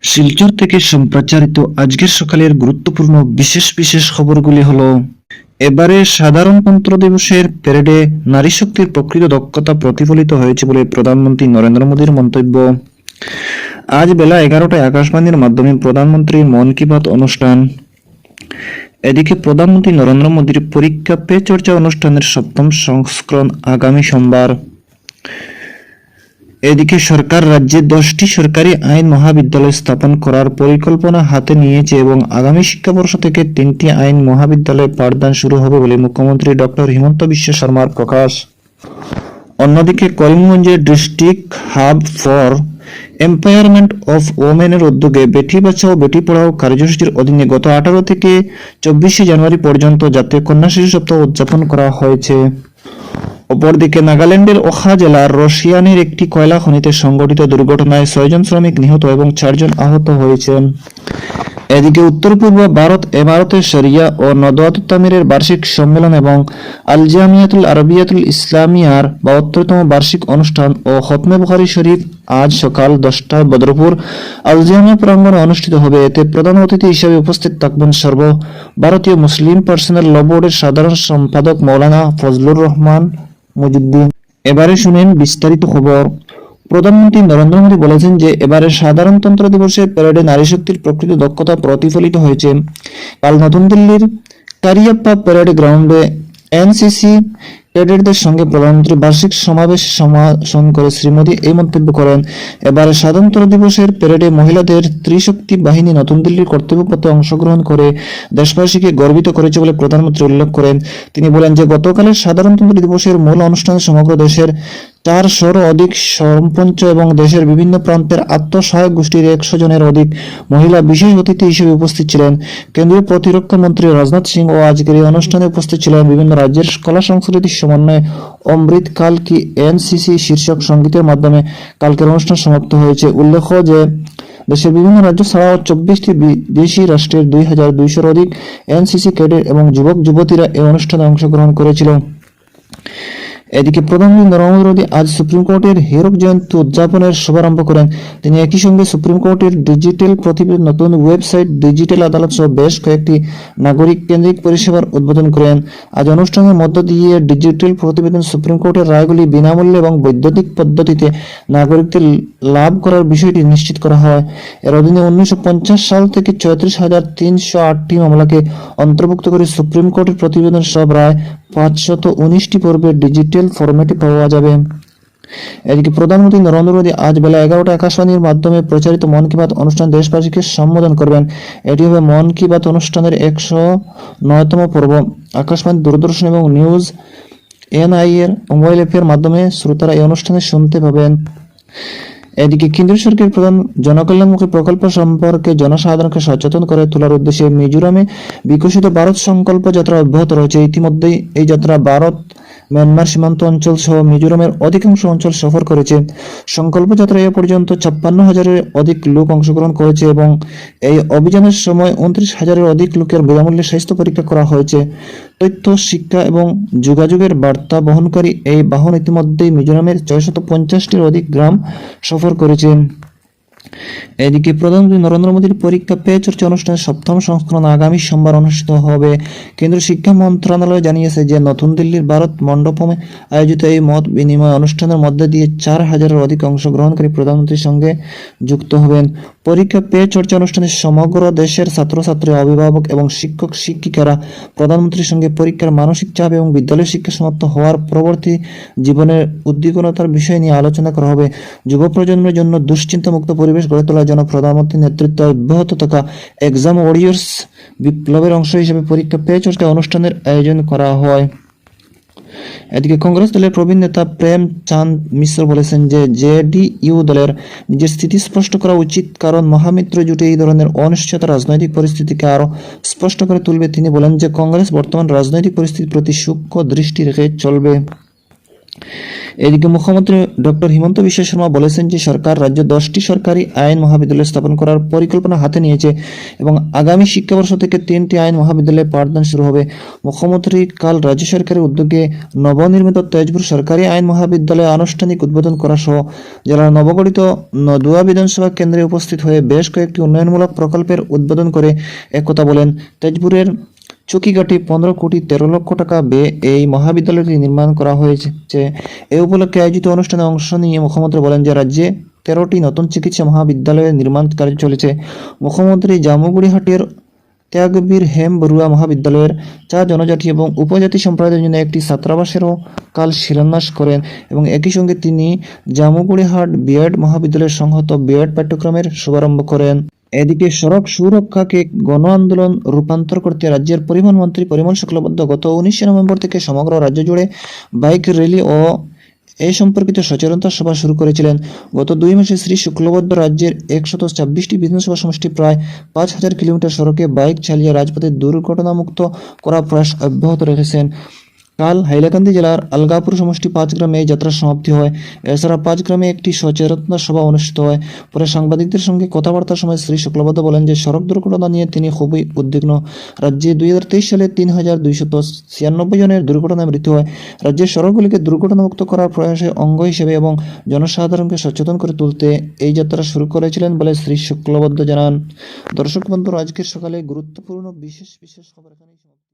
শিলচর থেকে সম্প্রচারিত আজকের সকালের গুরুত্বপূর্ণ বিশেষ বিশেষ খবরগুলি হলো: এবারে সাধারণতন্ত্র দিবসের প্যারেডে নারী শক্তির প্রকৃত দক্ষতা প্রতিফলিত হয়েছে বলে প্রধানমন্ত্রী নরেন্দ্র মোদীর মন্তব্য। আজ বেলা 11টায় আকাশবাণীর মাধ্যমে প্রধানমন্ত্রীর মন কি বাত অনুষ্ঠান। এদিকে প্রধানমন্ত্রী নরেন্দ্র মোদীর পরীক্ষা পে চর্চা অনুষ্ঠানের 7ম সংস্করণ আগামী সোমবার। এদিকে সরকার রাজ্যে 10টি সরকারি আইন মহাবিদ্যালয় স্থাপন করার পরিকল্পনা হাতে নিয়েছে এবং আগামী শিক্ষাবর্ষ থেকে 3টি আইন মহাবিদ্যালয়ে পাঠদান শুরু হবে বলে মুখ্যমন্ত্রী ডক্টর হিমন্ত বিশ্ব শর্মার প্রকাশ। অন্যদিকে করিমগঞ্জের ডিস্ট্রিক্ট হাব ফর এম্পায়ারমেন্ট অফ ওমেনের উদ্যোগে বেটি বাঁচাও বেটি পড়াও কার্যসূচির অধীনে গত 18 থেকে 24 জানুয়ারি পর্যন্ত জাতীয় কন্যা শিশু সপ্তাহ উদযাপন করা হয়েছে। অপরদিকে নাগাল্যান্ডের ওখা জেলার রশিয়ানের একটি কয়লা খনিতে সংঘটিত দুর্ঘটনায় 6 জন শ্রমিক নিহত এবং 4 জন আহত হয়েছেন। এদিকে উত্তর পূর্ব ভারত এমারতে শরিয়া ও নদওয়াত তামিরের বার্ষিক সম্মেলন এবং আল জামিয়াতুল আরবিয়াতুল ইসলামিয়ার 72তম বার্ষিক অনুষ্ঠান ও খতমে বুখারী শরীফ আজ সকাল 10টায় বদরপুর আল জামিয়া প্রাঙ্গণে অনুষ্ঠিত হবে। এতে প্রধান অতিথি হিসেবে উপস্থিত থাকবেন সর্বভারতীয় মুসলিম পার্সোনাল ল বোর্ডের সাধারণ সম্পাদক মৌলানা ফজলুর রহমান মুজিদ্দিন। এবারে শুনেন বিস্তারিত খবর। প্রধানমন্ত্রী নরেন্দ্র মোদী বলেছেন যে এবারে সাধারণতন্ত্র দিবসের প্যারেডে নারী শক্তির প্রকৃত দক্ষতা প্রতিফলিত হয়েছে। কাল নতুন দিল্লির কারিয়াপ্পা প্যারেড গ্রাউন্ডে এনসিসি ক্যাডেটদের সঙ্গে প্রধানমন্ত্রী বার্ষিক সমাবেশ সম্বোধন করে শ্রী মোদী এই মন্তব্য করেন। এবারে সাধারণতন্ত্র দিবসের প্যারেডে মহিলাদের ত্রিশক্তি বাহিনী নতুন দিল্লির কর্তব্যপথে অংশগ্রহণ করে দেশবাসীকে গর্বিত করেছে বলে প্রধানমন্ত্রী উল্লেখ করেন। তিনি বলেন যে গতকালের সাধারণতন্ত্র দিবসের মূল অনুষ্ঠানে সমগ্র দেশের 400-ও অধিক সরপঞ্চ এবং দেশের বিভিন্ন প্রান্তের আত্মসহায়ক গোষ্ঠীর 100 জনের অধিক মহিলা বিশেষ অতিথি হিসেবে উপস্থিত ছিলেন। কেন্দ্রীয় প্রতিরক্ষা মন্ত্রী রাজনাথ সিং ও আজকের এই অনুষ্ঠানে উপস্থিত ছিলেন। বিভিন্ন রাজ্যের কলা সংস্কৃতির সমন্বয়ে অমৃত কাল কি এনসিসি শীর্ষক সঙ্গীতের মাধ্যমে কালকের অনুষ্ঠান সমাপ্ত হয়েছে। উল্লেখ্য যে দেশের বিভিন্ন রাজ্য ছাড়াও 24টি বিদেশি রাষ্ট্রের 2200-এর অধিক এনসিসি ক্যাডেট এবং যুবক যুবতীরা এই অনুষ্ঠানে অংশগ্রহণ করেছিল। এদিকে প্রধানমন্ত্রী নরেন্দ্র মোদী আজ সুপ্রিম কোর্টের হীরক জয়ন্তী উদযাপনের শুভারম্ভ করেন। তিনি একই সঙ্গে সুপ্রিম কোর্টের ডিজিটাল প্রতিবেদন নতুন ওয়েবসাইট ডিজিটাল আদালত সহ বেশ কয়েকটি নাগরিক কেন্দ্রিক পরিষেবার উদ্বোধন করেন। আজ অনুষ্ঠানের মধ্য দিয়ে ডিজিটাল প্রতিবেদন সুপ্রিম কোর্টের রায়গুলি বিনামূল্যে এবং বৈদ্যুতিক পদ্ধতিতে নাগরিকদের লাভ করার বিষয়টি নিশ্চিত করা হয়। এর অধীনে 1950 সাল থেকে 34,308টি মামলাকে অন্তর্ভুক্ত করে সুপ্রিম কোর্টের প্রতিবেদন সব রায় 519টি পর্বের ডিজিটাল ফরম্যাটে পাওয়া যাবে। এদিকে প্রধানমন্ত্রী নরেন্দ্র মোদী আজ বেলা 11টায় আকাশবাণীর মাধ্যমে প্রচারিত মন কি বাত অনুষ্ঠান দেশবাসীকে সম্বোধন করবেন। এটি হবে মন কি বাত অনুষ্ঠানের 109তম পর্ব। আকাশবাণী, দূরদর্শন এবং নিউজ এনআই এর মোবাইল অ্যাপের মাধ্যমে শ্রোতারা এই অনুষ্ঠানে শুনতে পাবেন। এদিকে কেন্দ্রীয় সরকারের প্রধান জনকল্যাণমুখী প্রকল্প সম্পর্কে জনসাধারণকে সচেতন করে তোলার উদ্দেশ্যে মিজোরামে বিকশিত ভারত সংকল্প যাত্রা অব্যাহত রয়েছে। ইতিমধ্যেই এই যাত্রা ভারত মিয়ানমার সীমান্ত অঞ্চল সহ মিজোরামের অধিকাংশ অঞ্চল সফর করেছে। সংকল্প যাত্রায় এ পর্যন্ত 56,000-এর অধিক লোক অংশগ্রহণ করেছে এবং এই অভিযানের সময় 29,000-এর অধিক লোকের বিনামূল্যে স্বাস্থ্য পরীক্ষা করা হয়েছে। তথ্য, শিক্ষা এবং যোগাযোগের বার্তা বহনকারী এই বাহন ইতিমধ্যেই মিজোরামের 650-টির অধিক গ্রাম সফর করেছে। এদিকে প্রধানমন্ত্রী নরেন্দ্র মোদীর পরীক্ষা পে চর্চা অনুষ্ঠানের 7ম সংস্করণ আগামী সোমবার অনুষ্ঠিত হবে। কেন্দ্রীয় শিক্ষা মন্ত্রণালয় জানিয়েছে যে নতুন দিল্লির ভারত মণ্ডপমে আয়োজিত এই মত বিনিময় অনুষ্ঠানের মধ্যে দিয়ে 4,000-এর অধিক অংশগ্রহণকারী প্রধানমন্ত্রীর সঙ্গে যুক্ত হবেন। পরীক্ষা পে চর্চা অনুষ্ঠানে সমগ্র দেশের ছাত্রছাত্রী, অভিভাবক এবং শিক্ষক শিক্ষিকারা প্রধানমন্ত্রীর সঙ্গে পরীক্ষার মানসিক চাপ এবং বিদ্যালয় শিক্ষা সমাপ্ত হওয়ার পরবর্তী জীবনের উদ্বিগ্নতার বিষয় নিয়ে আলোচনা করা হবে। যুব প্রজন্মের জন্য দুশ্চিন্তামুক্ত পরিবেশ গড়ে তোলার জন্য প্রধানমন্ত্রীর নেতৃত্বে অব্যাহত থাকা এক্সাম ওয়ারিয়র্স বিপ্লবের অংশ হিসেবে পরীক্ষা পে চর্চা অনুষ্ঠানের আয়োজন করা হয়। এদিকে কংগ্রেস দলের প্রবীণ নেতা প্রেম চাঁদ মিশ্র বলেছেন যে জেডিইউ দলের নিজের স্থিতি স্পষ্ট করা উচিত, কারণ মহামিত্র জোটে এই ধরনের অনিশ্চয়তা রাজনৈতিক পরিস্থিতিকে আরো স্পষ্ট করে তুলবে। তিনি বলেন যে কংগ্রেস বর্তমান রাজনৈতিক পরিস্থিতির প্রতি সূক্ষ্ম দৃষ্টি রেখে চলবে। এদিকে মুখ্যমন্ত্রী ডক্টর হিমন্ত বিশ্ব শর্মা বলেছেন যে সরকার রাজ্যে 10টি সরকারি আইন মহাবিদ্যালয় স্থাপন করার পরিকল্পনা হাতে নিয়েছে এবং আগামী শিক্ষাবর্ষ থেকে 3টি আইন মহাবিদ্যালয়ে পাঠদান শুরু হবে। মুখ্যমন্ত্রী কাল রাজ্য সরকারের উদ্যোগে নবনির্মিত তেজপুর সরকারি আইন মহাবিদ্যালয়ে আনুষ্ঠানিক উদ্বোধন করা সহ জেলার নবগঠিত নদুয়া বিধানসভা কেন্দ্রে উপস্থিত হয়ে বেশ কয়েকটি উন্নয়নমূলক প্রকল্পের উদ্বোধন করে একথা বলেন। তেজপুরের চকিঘাটে 15,13,00,000 টাকা ব্যয়ে এই মহাবিদ্যালয়টি নির্মাণ করা হয়েছে। এ উপলক্ষে আয়োজিত অনুষ্ঠানে অংশ নিয়ে মুখ্যমন্ত্রী বলেন যে রাজ্যে 13টি নতুন চিকিৎসা মহাবিদ্যালয়ের নির্মাণ কাজ চলেছে। মুখ্যমন্ত্রী জামুগুড়িহাটের ত্যাগবীর হেম বড়ুয়া মহাবিদ্যালয়ের 4 জনজাতি এবং উপজাতি সম্প্রদায়ের জন্য একটি ছাত্রাবাসেরও কাল শিলান্যাস করেন এবং একই সঙ্গে তিনি জামুগুড়িহাট বিএড মহাবিদ্যালয়ের সংহত বিএড পাঠ্যক্রমের শুভারম্ভ করেন। এদিকে সড়ক সুরক্ষাকে গণ আন্দোলন রূপান্তর করতে রাজ্যের পরিবহন মন্ত্রী পরিমল শুক্লবৈদ্য গত 19 নভেম্বর থেকে সমগ্র রাজ্য জুড়ে বাইক র্যালি ও এ সম্পর্কিত সচেতনতা সভা শুরু করেছিলেন। গত 2 মাসে শ্রী শুক্লবৈদ্য রাজ্যের 126টি বিধানসভা সমষ্টি প্রায় 5,000 কিলোমিটার সড়কে বাইক চালিয়ে রাজপথে দুর্ঘটনামুক্ত করার প্রয়াস অব্যাহত রেখেছেন। কাল হাইলাকান্দি জেলার আলগাপুর সমষ্টি 5 গ্রামে এই যাত্রার সমাপ্তি হয়। এছাড়া 5 গ্রামে একটি সচেতনতা সভা অনুষ্ঠিত হয়। পরে সাংবাদিকদের সঙ্গে কথাবার্তার সময় শ্রী শুক্লবৈদ্য বলেন যে সড়ক দুর্ঘটনা নিয়ে তিনি খুবই উদ্বিগ্ন। রাজ্যে 2023 সালে 3,296 জনের দুর্ঘটনায় মৃত্যু হয়। রাজ্যের সড়কগুলিকে দুর্ঘটনামুক্ত করার প্রয়াসে অঙ্গ হিসেবে এবং জনসাধারণকে সচেতন করে তুলতে এই যাত্রা শুরু করেছিলেন বলে শ্রী শুক্লবৈদ্য জানান। দর্শক বন্ধুরা, আজকের সকালে গুরুত্বপূর্ণ বিশেষ খবর এখানেই সমাপ্ত।